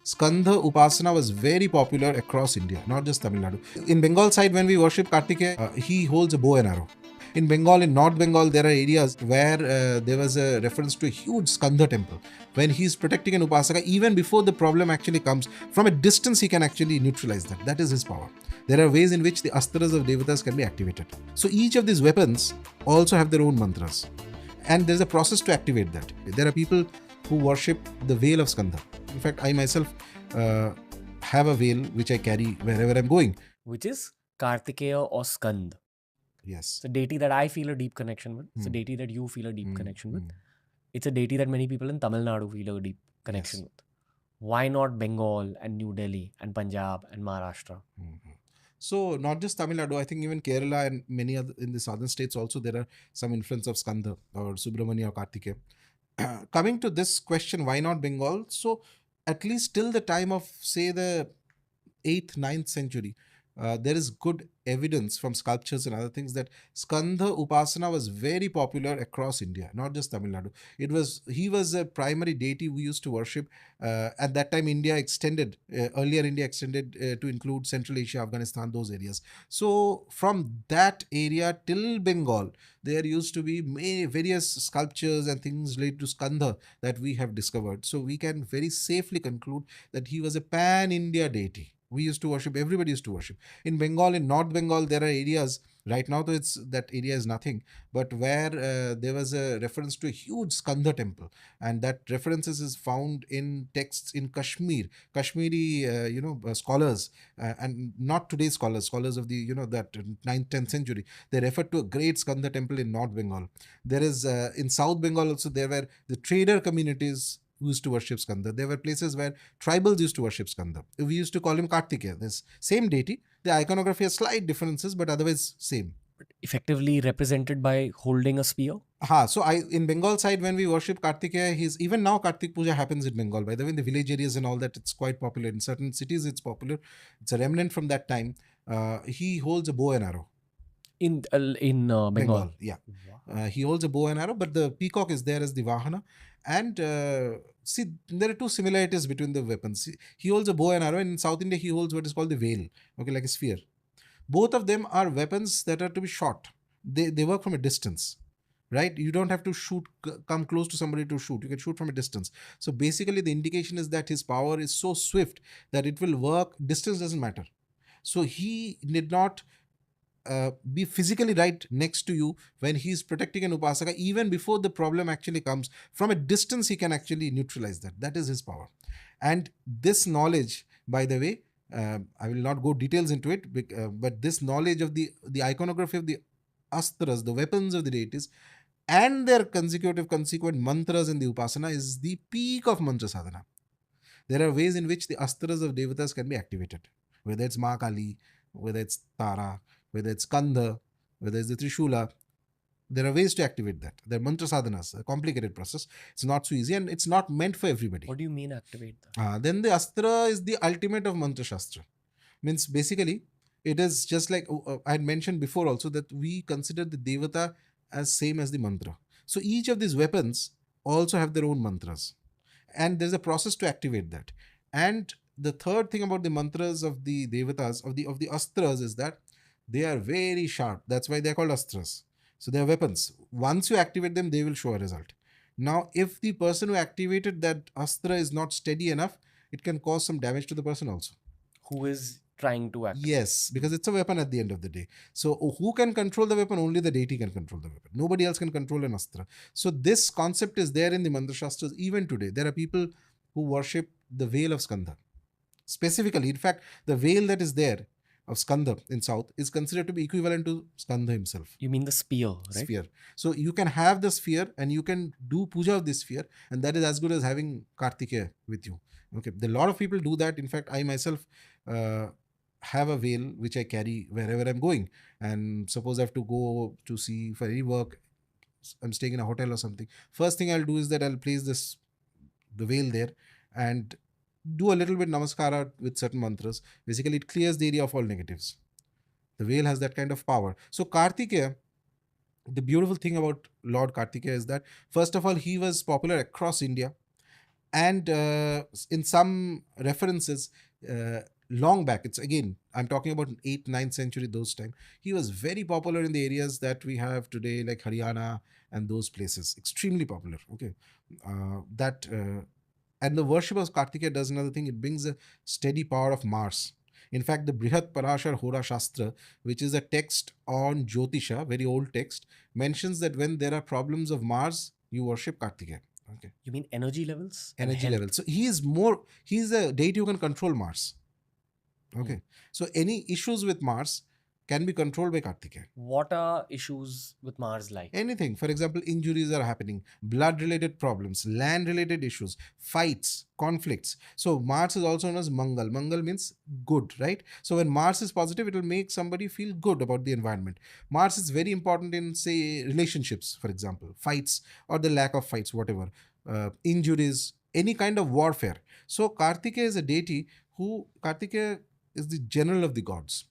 Skanda Upasana was very popular across India, not just Tamil Nadu. In Bengal side, when we worship Kartikeya, he holds a bow and arrow. In Bengal, in North Bengal, there are areas where there was a reference to a huge Skanda temple. When he's protecting an Upasaka, even before the problem actually comes, from a distance he can actually neutralize that. That is his power. There are ways in which the astras of devatas can be activated. So each of these weapons also have their own mantras. And there's a process to activate that. There are people who worship the veil of Skanda. In fact, I myself have a veil which I carry wherever I'm going. Which is Kartikeya or Skand. Yes. It's a deity that I feel a deep connection with. It's a deity that you feel a deep connection with. It's a deity that many people in Tamil Nadu feel a deep connection with. Why not Bengal and New Delhi and Punjab and Maharashtra? So not just Tamil Nadu, I think even Kerala and many other in the southern states also there are some influence of Skanda or Subramanya or Kartikeya. Coming to this question, why not Bengal? So at least till the time of say the 8th, 9th century, there is good evidence from sculptures and other things that Skanda Upasana was very popular across India, not just Tamil Nadu. He was a primary deity we used to worship. At that time, earlier India extended to include Central Asia, Afghanistan, those areas. So from that area till Bengal, there used to be various sculptures and things related to Skanda that we have discovered. So we can very safely conclude that he was a pan-India deity. We used to worship, everybody used to worship. In Bengal, in North Bengal, there are areas, right now though that area is nothing, but where there was a reference to a huge Skanda temple. And that references is found in texts in Kashmiri, scholars, and not today's scholars of the, that 9th, 10th century. They refer to a great Skanda temple in North Bengal. There is, in South Bengal also, there were the trader communities who used to worship Skanda. There were places where tribals used to worship Skanda. We used to call him Kartikeya, this same deity. The iconography has slight differences, but otherwise same. But effectively represented by holding a spear? So in Bengal side, when we worship Kartikeya, even now Kartik Puja happens in Bengal. By the way, in the village areas and all that, it's quite popular. In certain cities, it's popular. It's a remnant from that time. He holds a bow and arrow. In Bengal? Yeah. Wow. He holds a bow and arrow, but the peacock is there as the Vahana. And see, there are two similarities between the weapons. He holds a bow and arrow, and in South India, he holds what is called the veil, okay, like a sphere. Both of them are weapons that are to be shot. They work from a distance, right? You don't have to come close to somebody to shoot. You can shoot from a distance. So basically, the indication is that his power is so swift that it will work. Distance doesn't matter. So he did not be physically right next to you when he's protecting an Upasaka. Even before the problem actually comes, from a distance he can actually neutralize that. That is his power. And this knowledge, by the way, I will not go details into it, but this knowledge of the iconography of the astras, the weapons of the deities, and their consequent mantras in the Upasana is the peak of Mantra Sadhana. There are ways in which the astras of devatas can be activated, whether it's Ma Kali, whether it's Tara, whether it's Skanda, whether it's the Trishula. There are ways to activate that. There are mantra sadhanas, a complicated process. It's not so easy and it's not meant for everybody. What do you mean activate that? Then the astra is the ultimate of mantra shastra. Means basically, it is just like I had mentioned before also that we consider the devata as same as the mantra. So each of these weapons also have their own mantras. And there's a process to activate that. And the third thing about the mantras of the devatas, of the astras, is that they are very sharp. That's why they're called astras. So they are weapons. Once you activate them, they will show a result. Now, if the person who activated that astra is not steady enough, it can cause some damage to the person also. Who is trying to activate? Yes, because it's a weapon at the end of the day. So who can control the weapon? Only the deity can control the weapon. Nobody else can control an astra. So this concept is there in the Mantra Shastras even today. There are people who worship the veil of Skanda. Specifically, in fact, the veil that is there of Skanda in South is considered to be equivalent to Skanda himself. You mean the spear, right? Sphere. So you can have the sphere and you can do puja of this sphere, and that is as good as having Kartikeya with you. Okay, a lot of people do that. In fact, I myself have a veil which I carry wherever I'm going. And suppose I have to go to see for any work, I'm staying in a hotel or something. First thing I'll do is that I'll place the veil there and do a little bit namaskara with certain mantras. Basically, it clears the area of all negatives. The veil has that kind of power. So Kartikeya, the beautiful thing about Lord Kartikeya is that, first of all, he was popular across India. And in some references, long back, it's again, I'm talking about 8th, 9th century, those time, he was very popular in the areas that we have today, like Haryana and those places, extremely popular. Okay. That and the worship of Kartikeya does another thing, it brings a steady power of Mars. In fact, the Brihat Parashar Hora Shastra, which is a text on Jyotisha, very old text, mentions that when there are problems of Mars, you worship Kartikeya. Okay. You mean energy levels and Energy health? level. So he's a deity who can control Mars. Okay. So any issues with Mars can be controlled by Kartikeya. What are issues with Mars like? Anything. For example, injuries are happening, blood related problems, land related issues, fights, conflicts. So Mars is also known as Mangal. Mangal means good, right? So when Mars is positive, it will make somebody feel good about the environment. Mars is very important in, say, relationships, for example, fights or the lack of fights, whatever, injuries, any kind of warfare. So Kartikeya is a deity Kartikeya is the general of the gods.